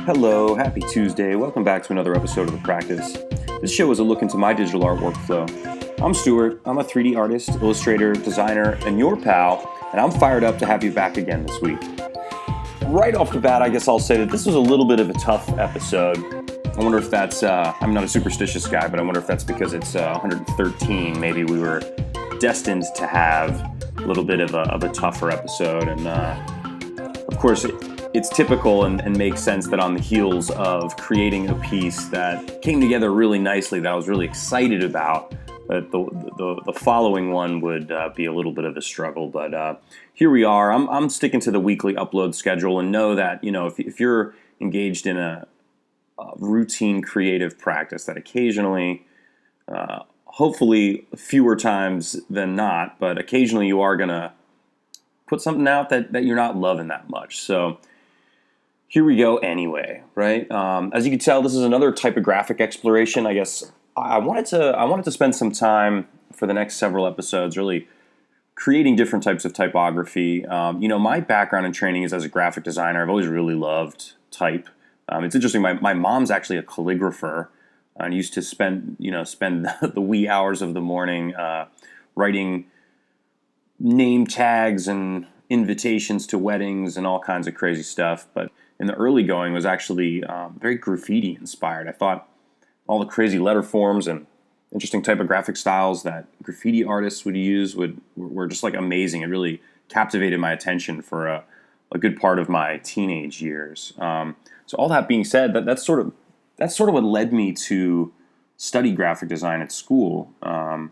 Hello, happy Tuesday. Welcome back to another episode of The Practice. This show is a look into my digital art workflow. I'm Stuart. I'm a 3D artist, illustrator, designer, and your pal, and I'm fired up to have you back again this week. Right off the bat, I guess I'll say that this was a little bit of a tough episode. I wonder if that's, I'm not a superstitious guy, but I wonder if that's because it's 113. Maybe we were destined to have a little bit of a tougher episode. And of course, it's typical and makes sense that on the heels of creating a piece that came together really nicely, that I was really excited about, that the following one would be a little bit of a struggle. But here we are. I'm sticking to the weekly upload schedule, and know that, if you're engaged in a routine creative practice, that occasionally, hopefully fewer times than not, but occasionally you are going to put something out that you're not loving that much. So here we go anyway, right? As you can tell, this is another typographic exploration. I guess I wanted to spend some time for the next several episodes really creating different types of typography. My background and training is as a graphic designer. I've always really loved type. It's interesting. My mom's actually a calligrapher and used to spend the wee hours of the morning writing name tags and invitations to weddings and all kinds of crazy stuff. But in the early going, was actually very graffiti inspired. I thought all the crazy letter forms and interesting typographic styles that graffiti artists would use were just like amazing. It really captivated my attention for a good part of my teenage years. So all that being said, that's sort of what led me to study graphic design at school. And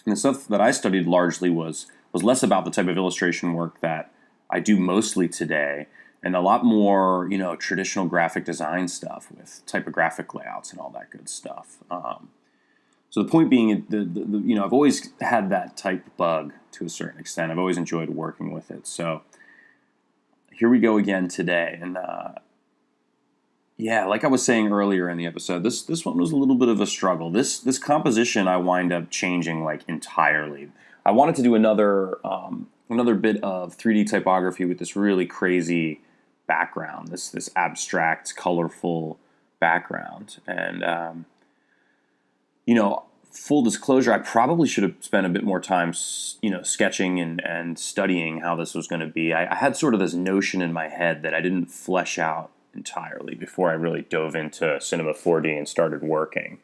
the stuff that I studied largely was less about the type of illustration work that I do mostly today, and a lot more, traditional graphic design stuff with typographic layouts and all that good stuff. So the point being, I've always had that type bug to a certain extent. I've always enjoyed working with it. So here we go again today. And like I was saying earlier in the episode, this one was a little bit of a struggle. This composition I wind up changing like entirely. I wanted to do another bit of 3D typography with this really crazy background, this abstract, colorful background. And, full disclosure, I probably should have spent a bit more time, sketching and studying how this was going to be. I had sort of this notion in my head that I didn't flesh out entirely before I really dove into Cinema 4D and started working.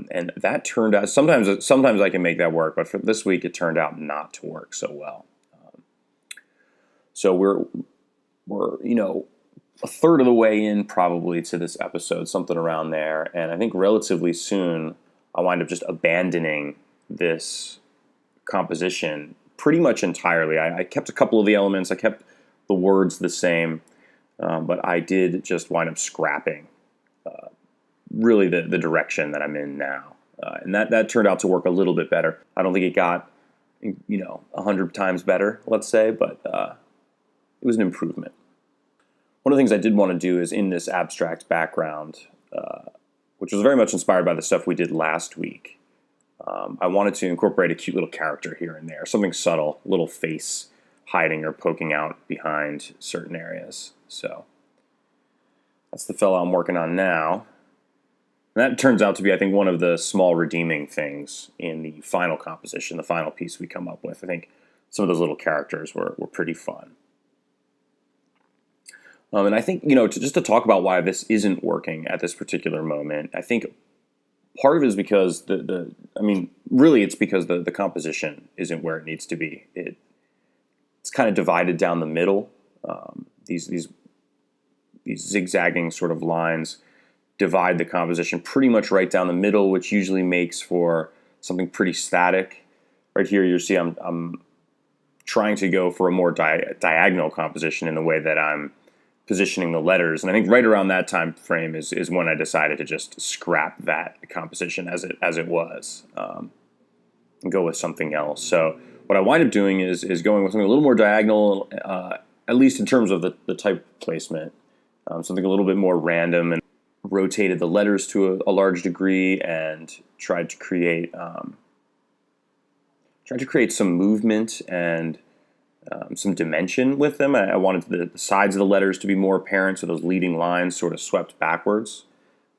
And that turned out, sometimes I can make that work, but for this week it turned out not to work so well. So we're a third of the way in probably to this episode, something around there. And I think relatively soon I'll wind up just abandoning this composition pretty much entirely. I kept a couple of the elements, I kept the words the same, but I did just wind up scrapping really the direction that I'm in now. And that turned out to work a little bit better. I don't think it got 100 times better, let's say, but it was an improvement. One of the things I did want to do is in this abstract background, which was very much inspired by the stuff we did last week, I wanted to incorporate a cute little character here and there, something subtle, little face hiding or poking out behind certain areas. So that's the fellow I'm working on now. And that turns out to be, I think, one of the small redeeming things in the final composition, the final piece we come up with. I think some of those little characters were pretty fun. And I think, to talk about why this isn't working at this particular moment, I think part of it is because really it's because the composition isn't where it needs to be. It's kind of divided down the middle. These zigzagging sort of lines divide the composition pretty much right down the middle, which usually makes for something pretty static. Right here, you see I'm trying to go for a more diagonal composition in the way that I'm positioning the letters. And I think right around that time frame is when I decided to just scrap that composition as it was and go with something else. So what I wind up doing is going with something a little more diagonal, at least in terms of the type placement, something a little bit more random, and rotated the letters to a large degree and tried to create some movement and some dimension with them. I wanted the sides of the letters to be more apparent, so those leading lines sort of swept backwards.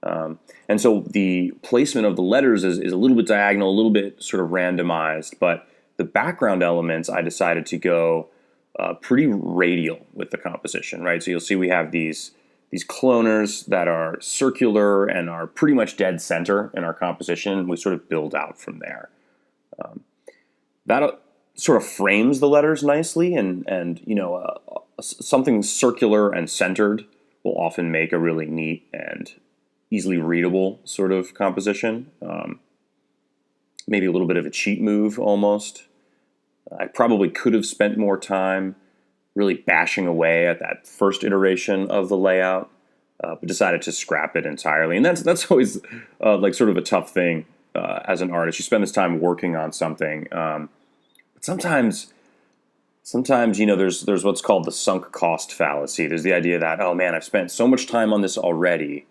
And so the placement of the letters is a little bit diagonal, a little bit sort of randomized, but the background elements, I decided to go pretty radial with the composition, right? So you'll see we have these cloners that are circular and are pretty much dead center in our composition. We sort of build out from there. That sort of frames the letters nicely, and something circular and centered will often make a really neat and easily readable sort of composition. Maybe a little bit of a cheat move almost. I probably could have spent more time really bashing away at that first iteration of the layout, but decided to scrap it entirely. And that's always like sort of a tough thing as an artist. You spend this time working on something, but sometimes there's what's called the sunk cost fallacy. There's the idea that, oh man, I've spent so much time on this already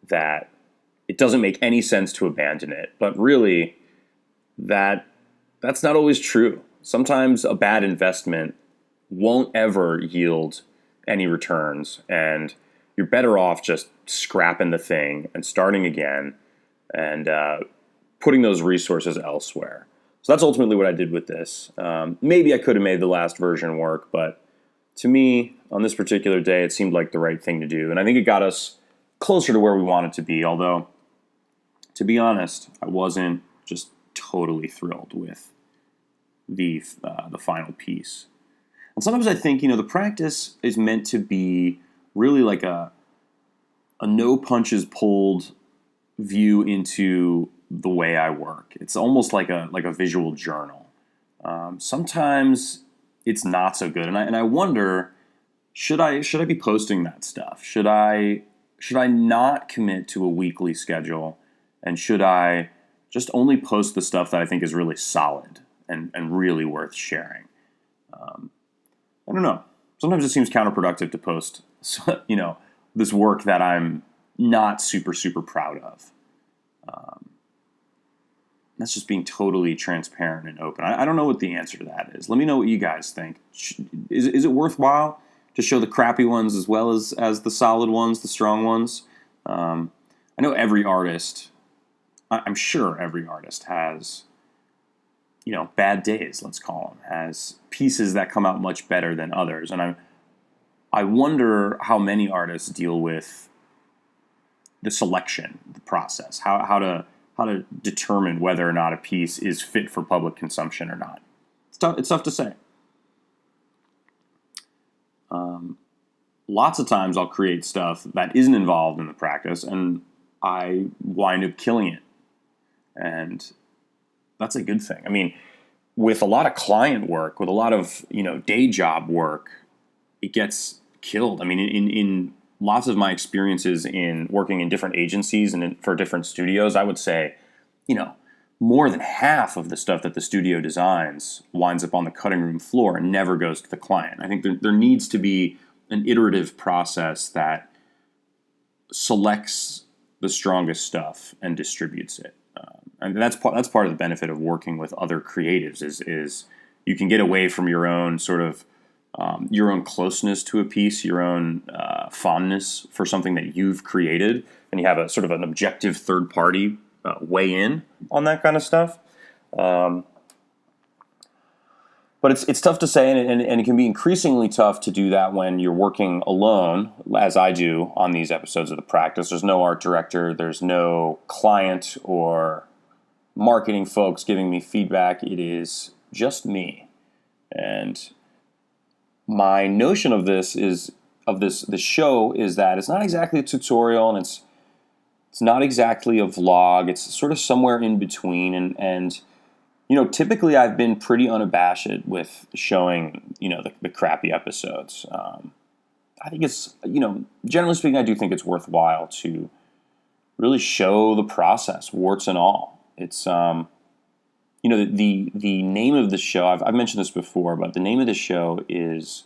that it doesn't make any sense to abandon it. But really, that's not always true. Sometimes a bad investment won't ever yield any returns, and you're better off just scrapping the thing and starting again and putting those resources elsewhere. So that's ultimately what I did with this. Maybe I could have made the last version work, but to me, on this particular day, it seemed like the right thing to do. And I think it got us closer to where we wanted to be, although, to be honest, I wasn't just totally thrilled with the final piece. And sometimes I think, the practice is meant to be really like a no punches pulled view into the way I work. It's almost like a visual journal. Sometimes it's not so good, and I wonder, should I be posting that stuff? Should I not commit to a weekly schedule, and should I just only post the stuff that I think is really solid and really worth sharing? I don't know. Sometimes it seems counterproductive to post, this work that I'm not super, super proud of. That's just being totally transparent and open. I don't know what the answer to that is. Let me know what you guys think. Is it worthwhile to show the crappy ones as well as the solid ones, the strong ones? I know every artist, I'm sure every artist has, bad days, let's call them, has pieces that come out much better than others. And I wonder how many artists deal with the selection, the process, how to determine whether or not a piece is fit for public consumption or not. It's tough to say. Lots of times I'll create stuff that isn't involved in the practice, and I wind up killing it. And that's a good thing. I mean, with a lot of client work, with a lot of, day job work, it gets killed. I mean, in lots of my experiences in working in different agencies and for different studios, I would say, more than half of the stuff that the studio designs winds up on the cutting room floor and never goes to the client. I think there needs to be an iterative process that selects the strongest stuff and distributes it. And that's part of the benefit of working with other creatives is you can get away from your own sort of your own closeness to a piece, your own fondness for something that you've created, and you have a sort of an objective third party weigh in on that kind of stuff. But it's tough to say, and it can be increasingly tough to do that when you're working alone, as I do on these episodes of the practice. There's no art director, there's no client or marketing folks giving me feedback. It is just me. And my notion of this show is that it's not exactly a tutorial, and it's not exactly a vlog. It's sort of somewhere in between, and typically I've been pretty unabashed with showing, the crappy episodes. I think it's, generally speaking, I do think it's worthwhile to really show the process, warts and all. It's, the name of the show, I've mentioned this before, but the name of the show is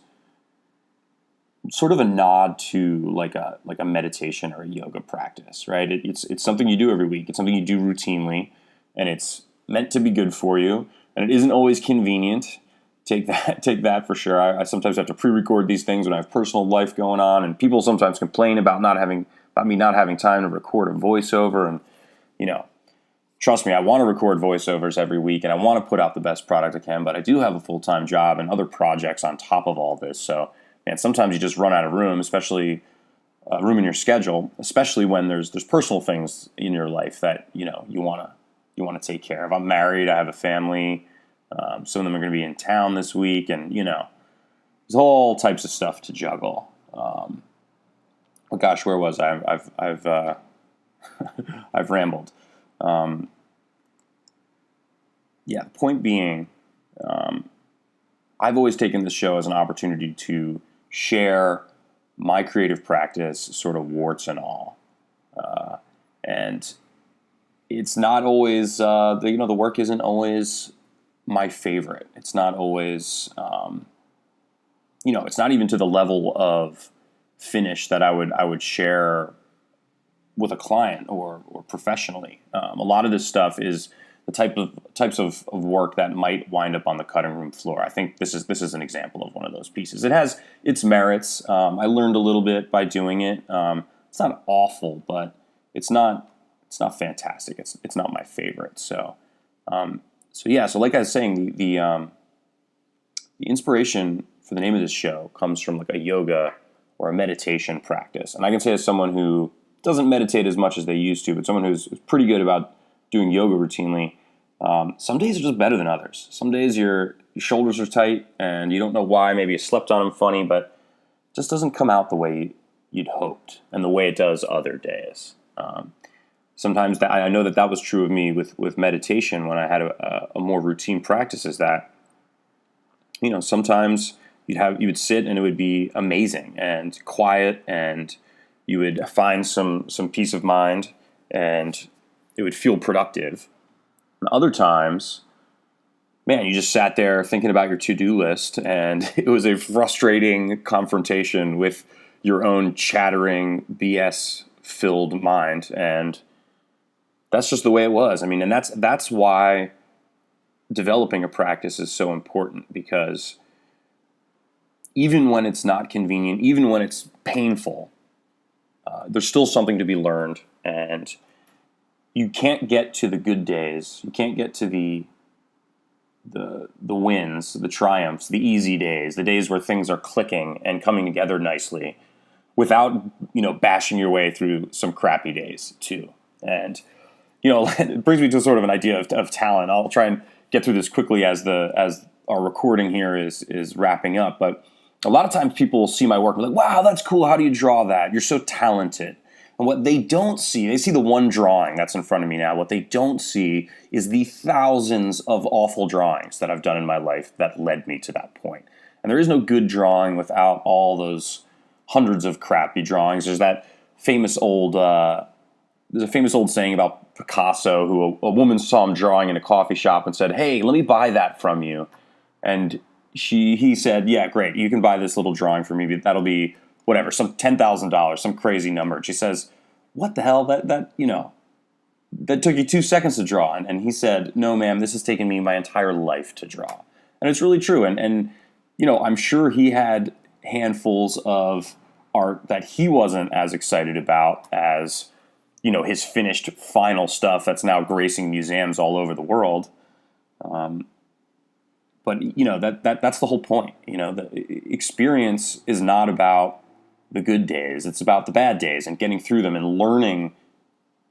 sort of a nod to like a meditation or a yoga practice, right? It's something you do every week. It's something you do routinely, and it's meant to be good for you, and it isn't always convenient, take that for sure. I sometimes have to pre-record these things when I have personal life going on, and people sometimes complain about me not having time to record a voiceover. And trust me, I want to record voiceovers every week, and I want to put out the best product I can. But I do have a full-time job and other projects on top of all this. So, man, sometimes you just run out of room, especially room in your schedule, especially when there's personal things in your life that you want to take care of. I'm married. I have a family. Some of them are going to be in town this week, and there's all types of stuff to juggle. Oh gosh, where was I? I've I've rambled. The point being, I've always taken this show as an opportunity to share my creative practice, sort of warts and all, and it's not always the work isn't always my favorite. It's not always it's not even to the level of finish that I would share with a client or professionally. A lot of this stuff is the types of work that might wind up on the cutting room floor. I think this is an example of one of those pieces. It has its merits. I learned a little bit by doing it. It's not awful, but it's not fantastic. It's not my favorite. So like I was saying, the inspiration for the name of this show comes from like a yoga or a meditation practice. And I can say, as someone who doesn't meditate as much as they used to, but someone who's pretty good about doing yoga routinely, some days are just better than others. Some days your shoulders are tight and you don't know why. Maybe you slept on them funny, but it just doesn't come out the way you'd hoped and the way it does other days. Sometimes I know that was true of me with meditation when I had a more routine practice. Is that sometimes you would sit and it would be amazing and quiet, and you would find some peace of mind and it would feel productive. And other times, man, you just sat there thinking about your to-do list, and it was a frustrating confrontation with your own chattering, BS-filled mind. And that's just the way it was. I mean, and that's why developing a practice is so important, because even when it's not convenient, even when it's painful, there's still something to be learned. And you can't get to the good days. You can't get to the wins, the triumphs, the easy days, the days where things are clicking and coming together nicely, without bashing your way through some crappy days too. And it brings me to sort of an idea of talent. I'll try and get through this quickly as our recording here is wrapping up. But a lot of times people see my work and be like, "Wow, that's cool. How do you draw that? You're so talented." And what they don't see, they see the one drawing that's in front of me now. What they don't see is the thousands of awful drawings that I've done in my life that led me to that point. And there is no good drawing without all those hundreds of crappy drawings. There's that famous old saying about Picasso, who a woman saw him drawing in a coffee shop and said, "Hey, let me buy that from you." And he said, "Yeah, great. You can buy this little drawing for me, but that'll be whatever, some $10,000, some crazy number." And she says, "What the hell? That took you 2 seconds to draw." And he said, "No, ma'am, this has taken me my entire life to draw." And it's really true. And I'm sure he had handfuls of art that he wasn't as excited about as his finished final stuff that's now gracing museums all over the world. But that's the whole point. The experience is not about the good days. It's about the bad days and getting through them and learning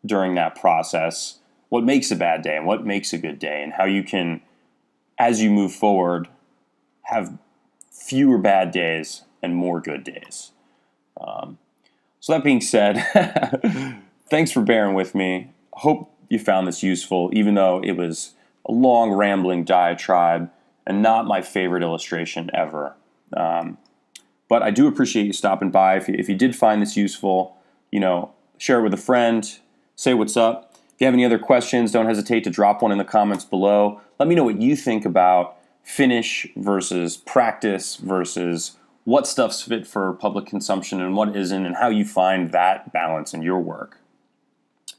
during that process what makes a bad day and what makes a good day, and how you can, as you move forward, have fewer bad days and more good days. So that being said, thanks for bearing with me. Hope you found this useful, even though it was a long, rambling diatribe and not my favorite illustration ever. But I do appreciate you stopping by. If you did find this useful, share it with a friend, say what's up. If you have any other questions, don't hesitate to drop one in the comments below. Let me know what you think about finish versus practice versus what stuff's fit for public consumption and what isn't, and how you find that balance in your work.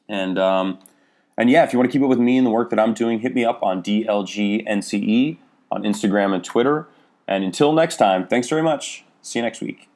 And yeah, if you want to keep up with me and the work that I'm doing, hit me up on DLGNCE on Instagram and Twitter. And until next time, thanks very much. See you next week.